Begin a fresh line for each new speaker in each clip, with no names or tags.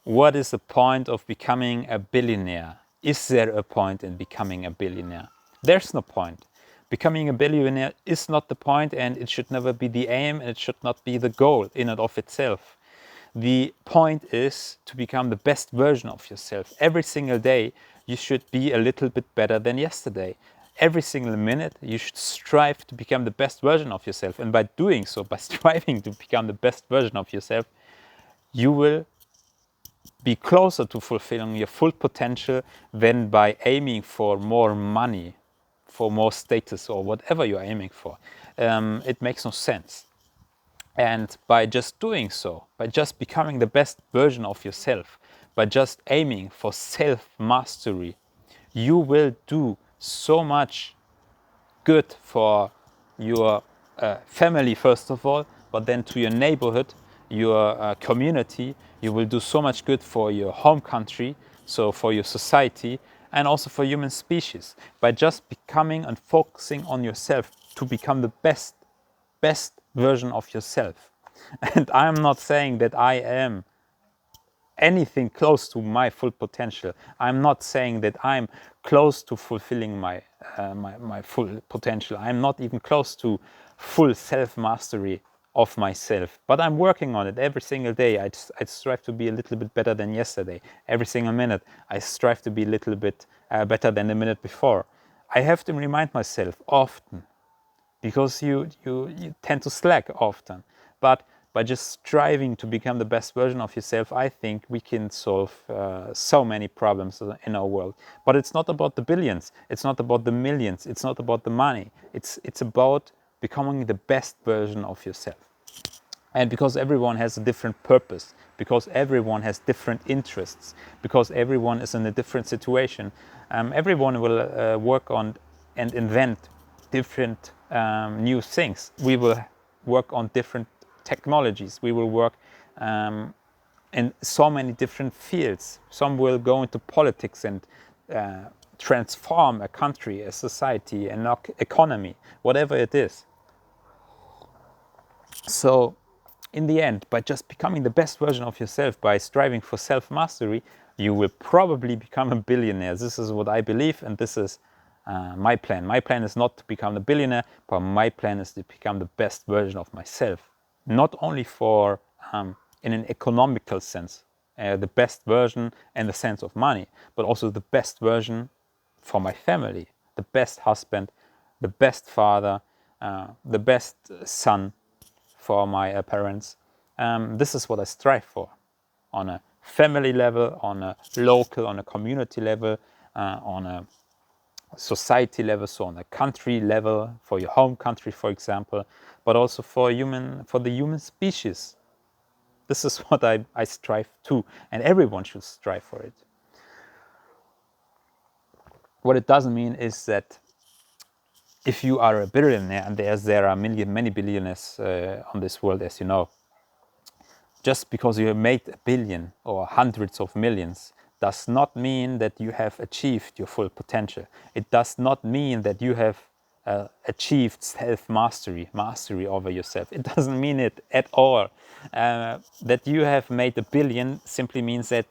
what is the point of becoming a billionaire? Is there a point in becoming a billionaire? There's no point. Becoming a billionaire is not the point, and it should never be the aim, and it should not be the goal in and of itself. The point is to become the best version of yourself. Every single day, you should be a little bit better than yesterday. Every single minute, you should strive to become the best version of yourself. And by doing so, by striving to become the best version of yourself, you will be closer to fulfilling your full potential than by aiming for more money, for more status, or whatever you're aiming for. It makes no sense. And by just doing so, by just becoming the best version of yourself, by just aiming for self-mastery, you will do so much good for your family, first of all, but then to your neighborhood, your community. You will do so much good for your home country, so for your society, and also for human species, by just becoming and focusing on yourself to become the best version of yourself. And I'm not saying that I am anything close to my full potential. I'm not saying that I'm close to fulfilling my full potential. I'm not even close to full self-mastery of myself. But I'm working on it every single day. I strive to be a little bit better than yesterday. Every single minute, I strive to be a little bit better than the minute before. I have to remind myself often, because you tend to slack often. But by just striving to become the best version of yourself, I think we can solve so many problems in our world. But it's not about the billions, it's not about the millions, it's not about the money. It's about becoming the best version of yourself. And because everyone has a different purpose, because everyone has different interests, because everyone is in a different situation, everyone will work on and invent different new things. We will work on different technologies. We will work in so many different fields. Some will go into politics and transform a country, a society, an economy, whatever it is. So in the end, by just becoming the best version of yourself, by striving for self-mastery, you will probably become a billionaire. This is what I believe, and this is my plan. My plan is not to become a billionaire, but my plan is to become the best version of myself. Not only for, in an economical sense, the best version in the sense of money, but also the best version for my family, the best husband, the best father, the best son for my parents. This is what I strive for on a family level, on a local, on a community level, on a society level, so on a country level, for your home country, for example, but also for the human species. This is what I strive to, and everyone should strive for it. What it doesn't mean is that if you are a billionaire, and there are many billionaires on this world, as you know, just because you have made a billion or hundreds of millions does not mean that you have achieved your full potential. It does not mean that you have achieved self-mastery, mastery over yourself. It doesn't mean it at all. That you have made a billion simply means that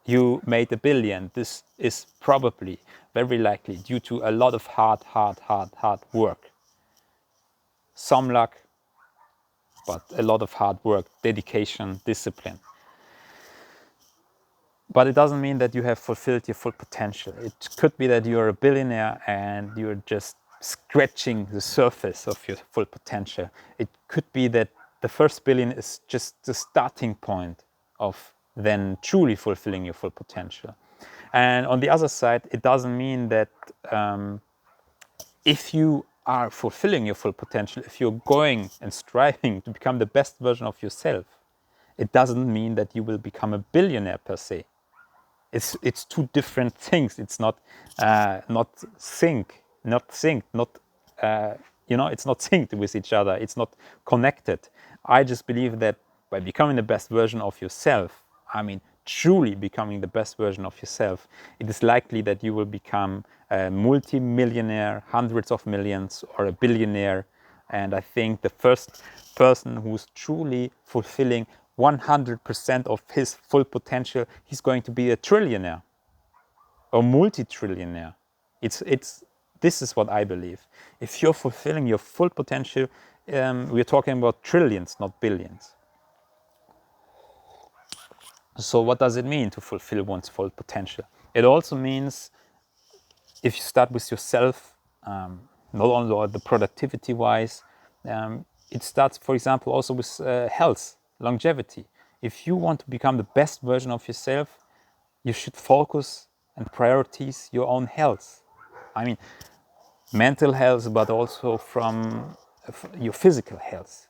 you made a billion. This is probably, very likely, due to a lot of hard work. Some luck, but a lot of hard work, dedication, discipline. But it doesn't mean that you have fulfilled your full potential. It could be that you're a billionaire and you're just scratching the surface of your full potential. It could be that the first billion is just the starting point of then truly fulfilling your full potential. And on the other side, it doesn't mean that if you are fulfilling your full potential, if you're going and striving to become the best version of yourself, it doesn't mean that you will become a billionaire per se. It's two different things. It's not synced, it's not synced with each other. It's not connected. I just believe that by becoming the best version of yourself, I mean truly becoming the best version of yourself, it is likely that you will become a multi-millionaire, hundreds of millions, or a billionaire. And I think the first person who's truly fulfilling 100% of his full potential, he's going to be a trillionaire or multi-trillionaire. This is what I believe. If you're fulfilling your full potential, we're talking about trillions, not billions. So what does it mean to fulfill one's full potential? It also means, if you start with yourself, not only the productivity wise, it starts, for example, also with health, longevity. If you want to become the best version of yourself, you should focus and prioritize your own health. I mean, mental health, but also from your physical health,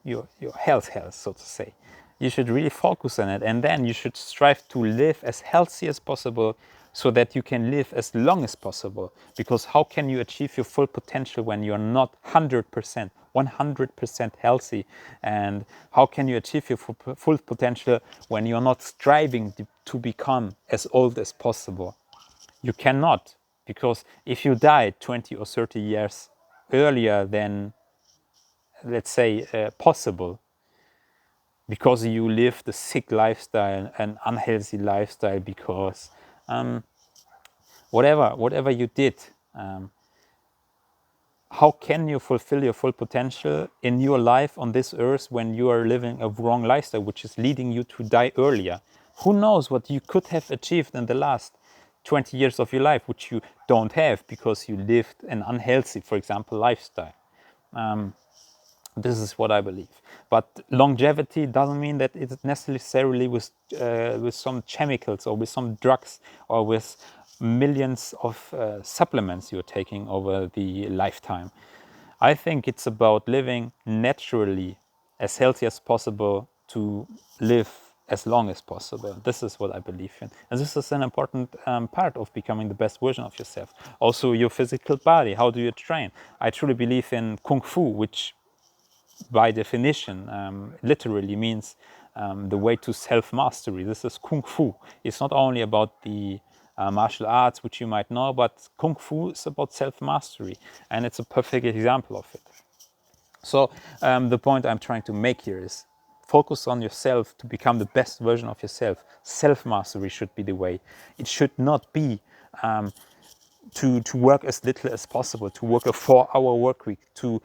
your health, so to say. You should really focus on it, and then you should strive to live as healthy as possible so that you can live as long as possible. Because how can you achieve your full potential when you're not 100% healthy? And how can you achieve your full potential when you're not striving to become as old as possible? You cannot, because if you die 20 or 30 years earlier than, let's say, possible, because you lived a sick lifestyle, an unhealthy lifestyle, because whatever you did, how can you fulfill your full potential in your life on this earth when you are living a wrong lifestyle, which is leading you to die earlier? Who knows what you could have achieved in the last 20 years of your life, which you don't have because you lived an unhealthy, for example, lifestyle. This is what I believe. But longevity doesn't mean that it's necessarily with some chemicals or with some drugs or with millions of supplements you're taking over the lifetime. I think it's about living naturally, as healthy as possible, to live as long as possible. This is what I believe in. And this is an important part of becoming the best version of yourself. Also, your physical body. How do you train? I truly believe in Kung Fu, which by definition literally means the way to self-mastery. This is Kung Fu. It's not only about the martial arts, which you might know, but Kung Fu is about self-mastery, and it's a perfect example of it. So the point I'm trying to make here is focus on yourself to become the best version of yourself. Self-mastery should be the way. It should not be to work as little as possible, to work a 4-hour work week, to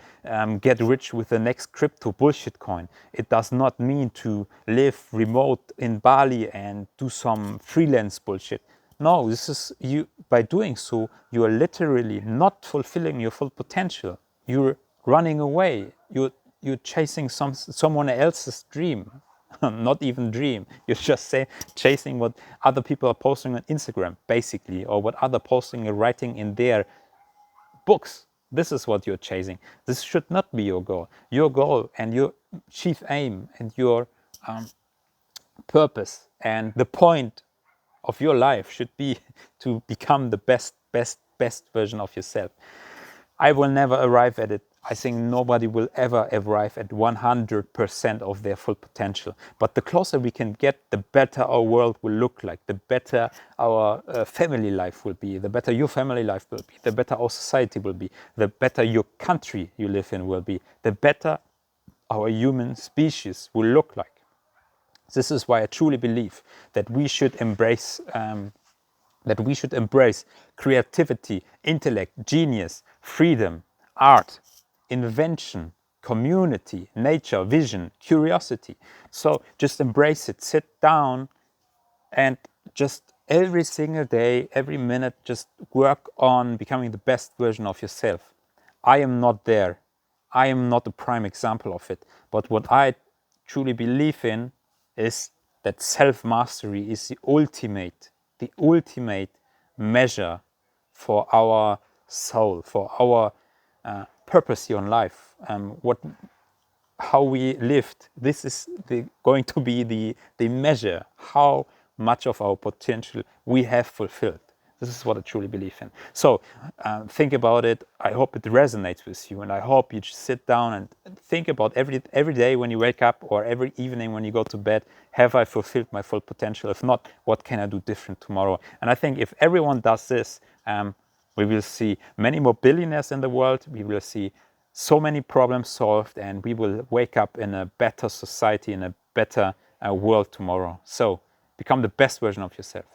get rich with the next crypto bullshit coin. It does not mean to live remote in Bali and do some freelance bullshit. No, this is you. By doing so, you are literally not fulfilling your full potential. You're running away. You're chasing someone else's dream. Not even dream. You're just chasing what other people are posting on Instagram, basically, or what other posting and writing in their books. This is what you're chasing. This should not be your goal. Your goal and your chief aim and your purpose and the point of your life should be to become the best version of yourself. I will never arrive at it. I think nobody will ever arrive at 100% of their full potential. But the closer we can get, the better our world will look like, the better our family life will be, the better your family life will be, the better our society will be, the better your country you live in will be, the better our human species will look like. This is why I truly believe that we should embrace creativity, intellect, genius, freedom, art, invention, community, nature, vision, curiosity. So just embrace it, sit down and just every single day, every minute, just work on becoming the best version of yourself. I am not there. I am not a prime example of it. But what I truly believe in is that self-mastery is the ultimate measure for our soul, for our purpose here on life. How we lived. This is going to be the measure how much of our potential we have fulfilled. This is what I truly believe in. So think about it. I hope it resonates with you, and I hope you just sit down and think about every day when you wake up or every evening when you go to bed, have I fulfilled my full potential? If not, what can I do different tomorrow? And I think if everyone does this, we will see many more billionaires in the world. We will see so many problems solved, and we will wake up in a better society, in a better world tomorrow. So become the best version of yourself.